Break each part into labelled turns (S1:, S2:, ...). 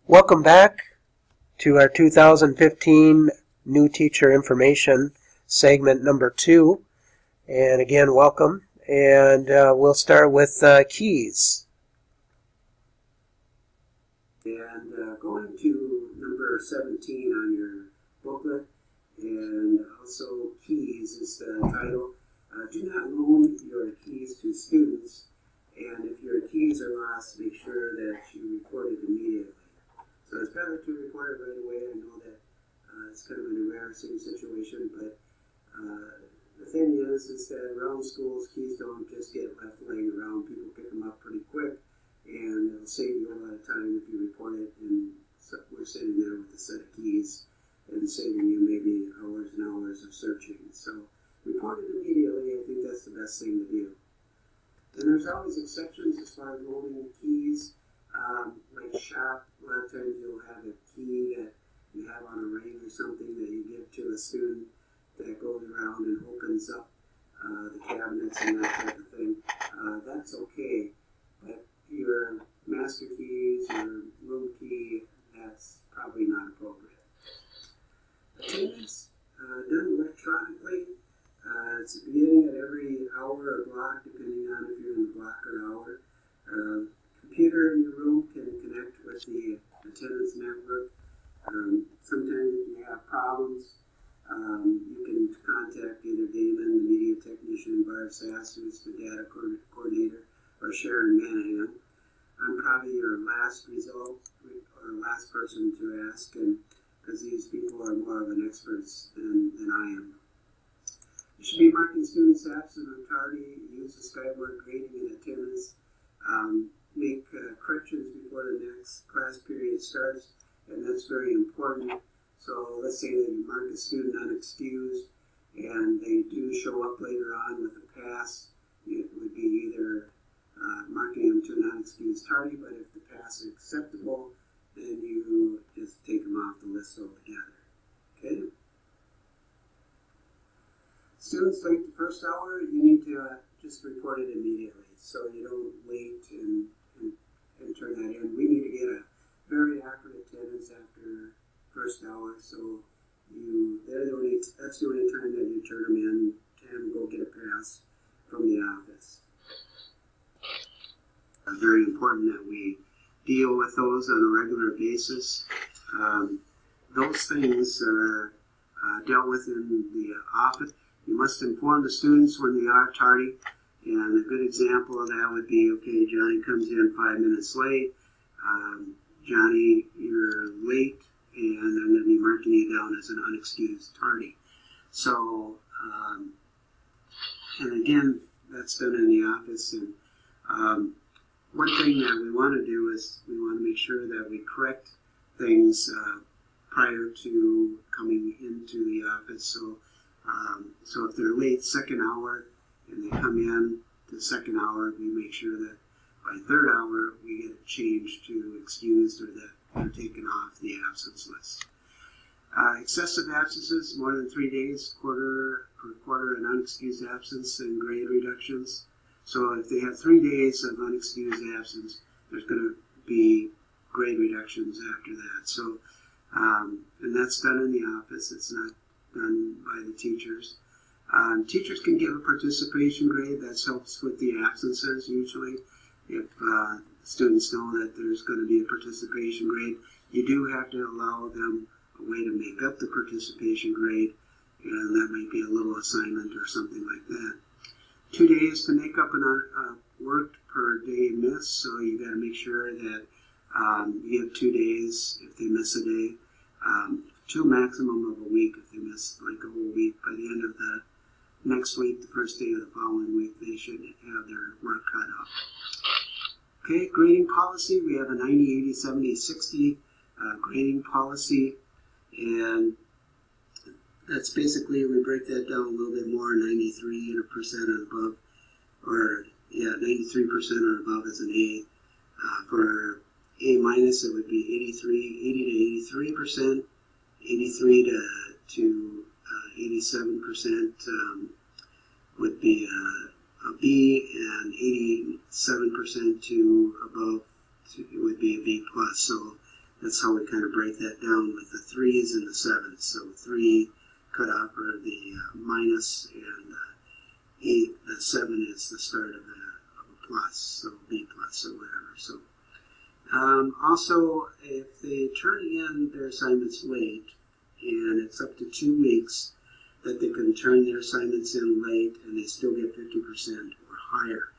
S1: Welcome back to our 2015 New Teacher Information segment number 2. And again, welcome. And we'll start with keys.
S2: And going to number 17 on your booklet, and also keys is the title. Do not loan your keys to students, and if your keys are lost, make sure that you report it immediately. So it's better to report it right away. I know that it's kind of an embarrassing situation, but the thing is that around schools, keys don't just get left laying around. People pick them up pretty quick, and it'll save you a lot of time if you report it. And so we're sitting there with a set of keys and saving you maybe hours and hours of searching. So report it immediately. I think that's the best thing to do. And there's always exceptions as far as loaning keys. Like shop, a lot of times you'll have a key that you have on a ring or something that you give to a student that goes around and opens up the cabinets and that type of thing. That's okay, but your master keys, your room key, that's probably not appropriate. Attendance done electronically. It's beginning at every hour or block, depending on if you're in the block or hour. Computer in your room can connect with the attendance network. Sometimes if you have problems, you can contact either Damon, the media technician, Barb Sass, who's the data coordinator, or Sharon Manahan. I'm probably your last result or last person to ask, and because these people are more of an experts than I am. You should be marking students absent or tardy. Use the Skyward grading and attendance. Make corrections before the next class period starts, and that's very important. So let's say that you mark a student unexcused and they do show up later on with a pass. It would be either marking them to an unexcused tardy, but if the pass is acceptable, then you just take them off the list altogether. Okay? Students late the first hour, you need to just report it immediately, so you don't wait and turn that in. We need to get a very accurate attendance after first hour, so that's the only time that you turn them in and go get a pass from the office. Very important that we deal with those on a regular basis. Those things are dealt with in the office. You must inform the students when they are tardy. And a good example of that would be, okay, Johnny comes in 5 minutes late. Johnny, you're late, and I'm going to be marking you down as an unexcused tardy. So, and again, that's done in the office. And one thing that we want to do is we want to make sure that we correct things prior to coming into the office. So if they're late second hour, and they come in to the second hour, we make sure that by third hour we get it changed to excused or that they're taken off the absence list. Excessive absences, more than 3 days, quarter per quarter, and unexcused absence and grade reductions. So if they have 3 days of unexcused absence, there's going to be grade reductions after that. So, and that's done in the office. It's not done by the teachers. Teachers can give a participation grade. That helps with the absences usually. If students know that there's going to be a participation grade, you do have to allow them a way to make up the participation grade, and that might be a little assignment or something like that. 2 days to make up an worked per day missed, so you got to make sure that you have 2 days if they miss a day. 2 maximum of a week if they miss like a whole week. By the end of the next week, the first day of the following week, they should have their work cut up. Okay, grading policy. We have a 90, 80, 70, 60 grading policy, and that's basically, we break that down a little bit more, 93% and above, or yeah, 93% or above is an A. For A minus, it would be 80 to 83%, 83 to 87% would be a B, and 87% to above would be a B plus. So that's how we kind of break that down with the 3s and the 7s. So 3 cut off are the minus, and 7 is the start of a plus, so B plus or whatever. So also, if they turn in their assignments late, and it's up to 2 weeks, that they can turn their assignments in late and they still get 50% or higher.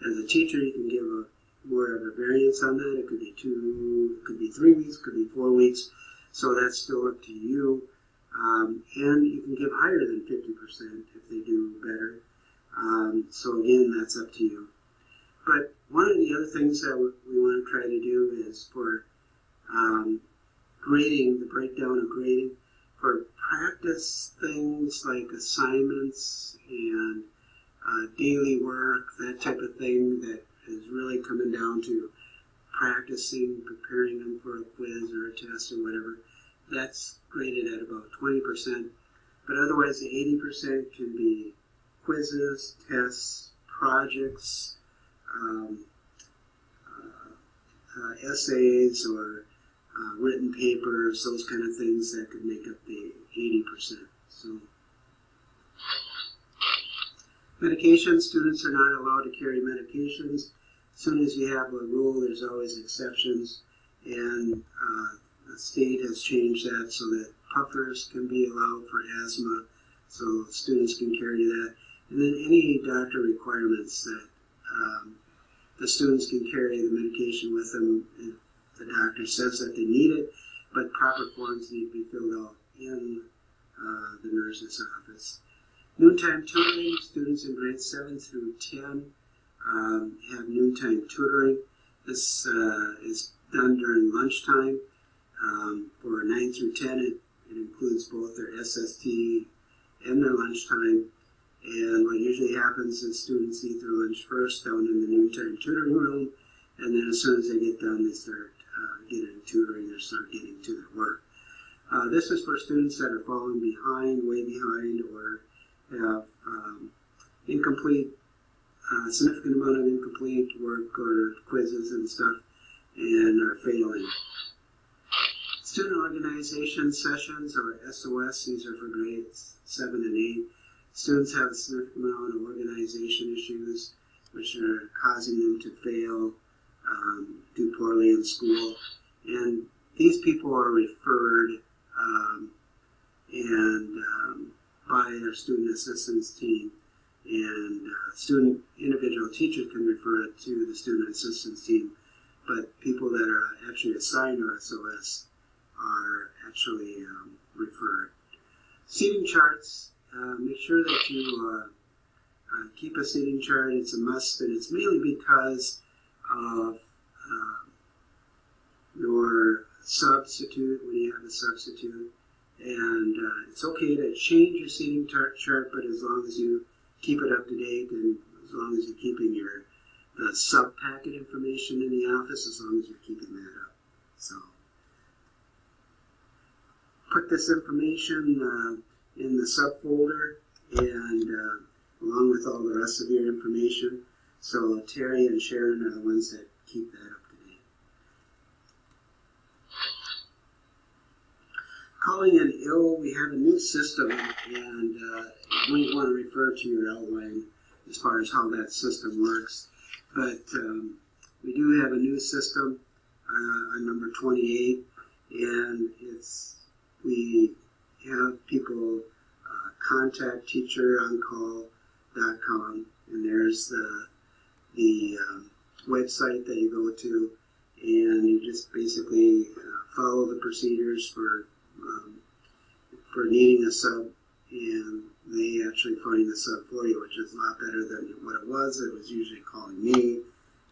S2: As a teacher, you can give more of a variance on that. It could be 2, it could be 3 weeks, it could be 4 weeks. So that's still up to you. And you can give higher than 50% if they do better. So again, that's up to you. But one of the other things that we want to try to do is for grading, the breakdown of grading, for practice things like assignments and daily work, that type of thing that is really coming down to practicing, preparing them for a quiz or a test or whatever. That's graded at about 20%. But otherwise, the 80% can be quizzes, tests, projects, essays, or written papers, those kind of things that could make up the 80%. So, medications, students are not allowed to carry medications. As soon as you have a rule, there's always exceptions, and the state has changed that so that puffers can be allowed for asthma, so students can carry that. And then any doctor requirements that the students can carry the medication with them if the doctor says that they need it, but proper forms need to be filled out in the nurse's office. Noontime tutoring, students in grades 7 through 10 have noontime tutoring. This is done during lunchtime. For 9 through 10, it includes both their SST and their lunchtime. And what usually happens is students eat their lunch first down in the noontime tutoring room, and then as soon as they get done, they start getting tutoring or start getting to their work. This is for students that are falling behind, way behind, or have incomplete, significant amount of incomplete work or quizzes and stuff, and are failing. Student organization sessions, or SOS, these are for grades 7 and 8. Students have a significant amount of organization issues, which are causing them to fail, do poorly in school. And these people are referred by their student assistance team. And individual teachers can refer it to the student assistance team, but people that are actually assigned to SOS are actually referred. Seating charts. Make sure that you keep a seating chart. It's a must, and it's mainly because of your substitute, when you have a substitute. And it's okay to change your seating chart, but as long as you keep it up to date, and as long as you're keeping the sub-packet information in the office, as long as you're keeping that up. So, put this information in the subfolder, and along with all the rest of your information. So Terry and Sharon are the ones that keep that up to date. Calling in ill, we have a new system, and you might want to refer to your outline as far as how that system works. But we do have a new system on number 28, and we have people contact teacheroncall.com, and there's the website that you go to, and you just basically follow the procedures for needing a sub, and they actually find the sub for you, which is a lot better than what it was. It was usually calling me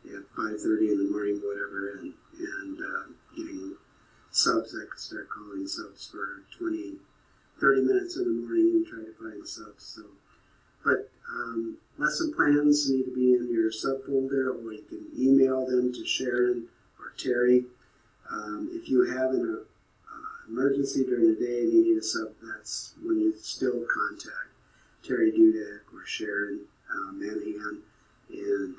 S2: at 5:30 in the morning, whatever, and getting subs. I could start calling subs for 30 minutes in the morning and try to find subs. So, but lesson plans need to be in your subfolder, or you can email them to Sharon or Terry. If you have an emergency during the day and you need a sub, that's when you still contact Terry Dudak or Sharon Manahan, and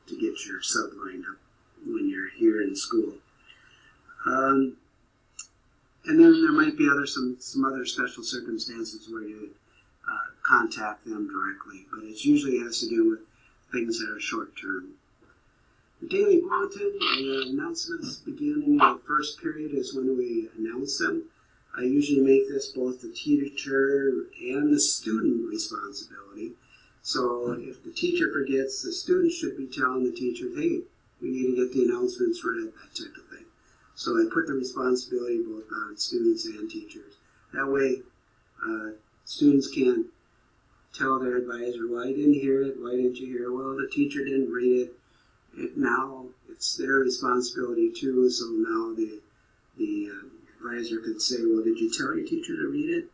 S2: to get your sub lined up when you're here in school. And then there might be some other special circumstances where you contact them directly, but it usually has to do with things that are short term. The daily bulletin and announcements beginning the first period is when we announce them. I usually make this both the teacher and the student responsibility. So if the teacher forgets, the student should be telling the teacher, hey, we need to get the announcements read, that type of thing. So I put the responsibility both on students and teachers. That way, students can tell their advisor, well, I didn't hear it, why didn't you hear it? Well, the teacher didn't read it. Now it's their responsibility too, so now the advisor can say, well, did you tell your teacher to read it?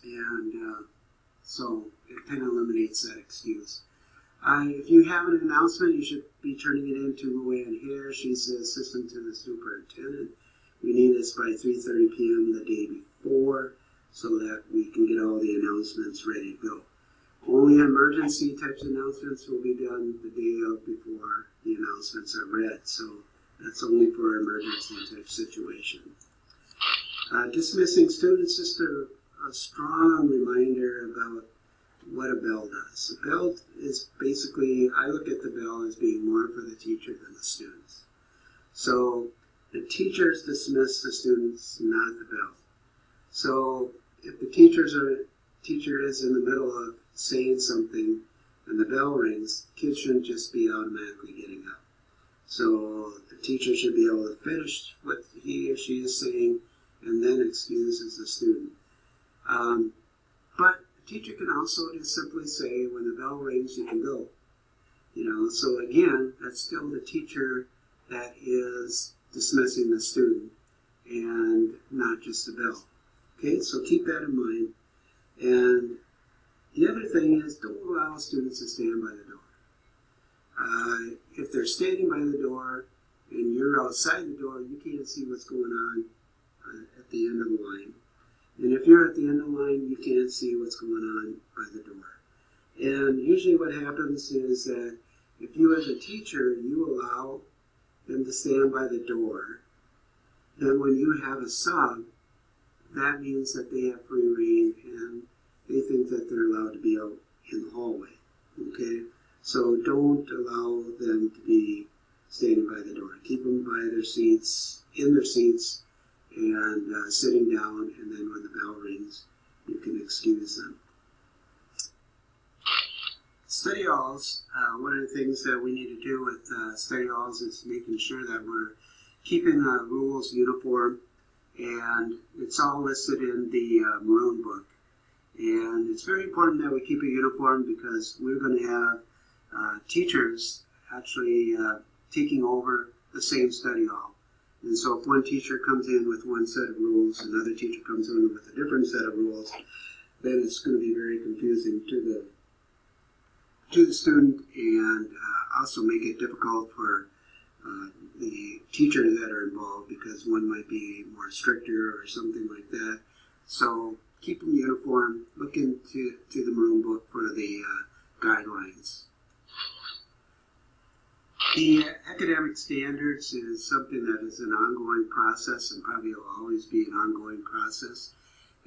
S2: And so it kind of eliminates that excuse. If you have an announcement, you should be turning it in to Luann here. She's the assistant to the superintendent. We need this by 3:30 p.m. the day before so that we can get all the announcements ready to go. Only emergency types of announcements will be done the day of before the announcements are read. So that's only for emergency type situation. Dismissing students, just a strong reminder about what a bell does. A bell is basically, I look at the bell as being more for the teacher than the students. So the teachers dismiss the students, not the bell. So if the teacher is in the middle of saying something and the bell rings, the kids shouldn't just be automatically getting up. So the teacher should be able to finish what he or she is saying and then excuses the student. But the teacher can also just simply say, when the bell rings, you can go. So again, that's still the teacher that is dismissing the student and not just the bell. Okay, so keep that in mind. And the other thing is, don't allow students to stand by the door. If they're standing by the door and you're outside the door, you can't see what's going on at the end of the line. And if you're at the end of the line, you can't see what's going on by the door. And usually what happens is that if you as a teacher, you allow them to stand by the door, then when you have a sub, that means that they have free reign and they think that they're allowed to be out in the hallway. Okay? So don't allow them to be standing by the door. Keep them by their seats, in their seats, and sitting down, and then when the bell rings, you can excuse them. Study halls, one of the things that we need to do with study halls is making sure that we're keeping the rules uniform, and it's all listed in the Maroon book. And it's very important that we keep it uniform because we're going to have teachers actually taking over the same study hall. And so if one teacher comes in with one set of rules, another teacher comes in with a different set of rules, then it's going to be very confusing to the student, and also make it difficult for the teachers that are involved, because one might be more stricter or something like that. So keep them uniform. Look into the Maroon book for the guidelines. The academic standards is something that is an ongoing process and probably will always be an ongoing process.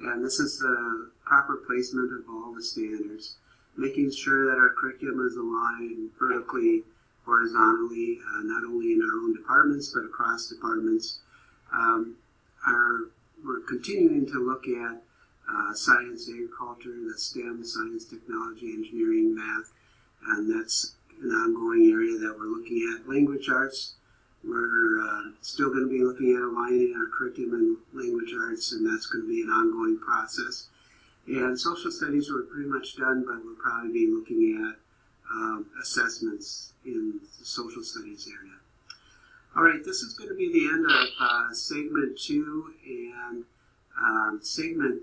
S2: And this is the proper placement of all the standards, making sure that our curriculum is aligned vertically, horizontally, not only in our own departments, but across departments. We're continuing to look at science, agriculture, the STEM, science, technology, engineering, math, and that's an ongoing area that we're looking at. Language arts, we're still going to be looking at aligning our curriculum in language arts, and that's going to be an ongoing process. And social studies we're pretty much done, but we'll probably be looking at assessments in the social studies area. All right, this is going to be the end of segment 2, and segment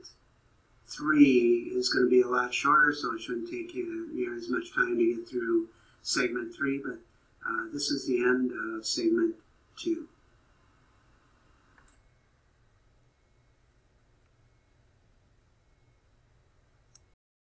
S2: 3 is going to be a lot shorter, so it shouldn't take you near as much time to get through segment 3, but this is the end of segment 2.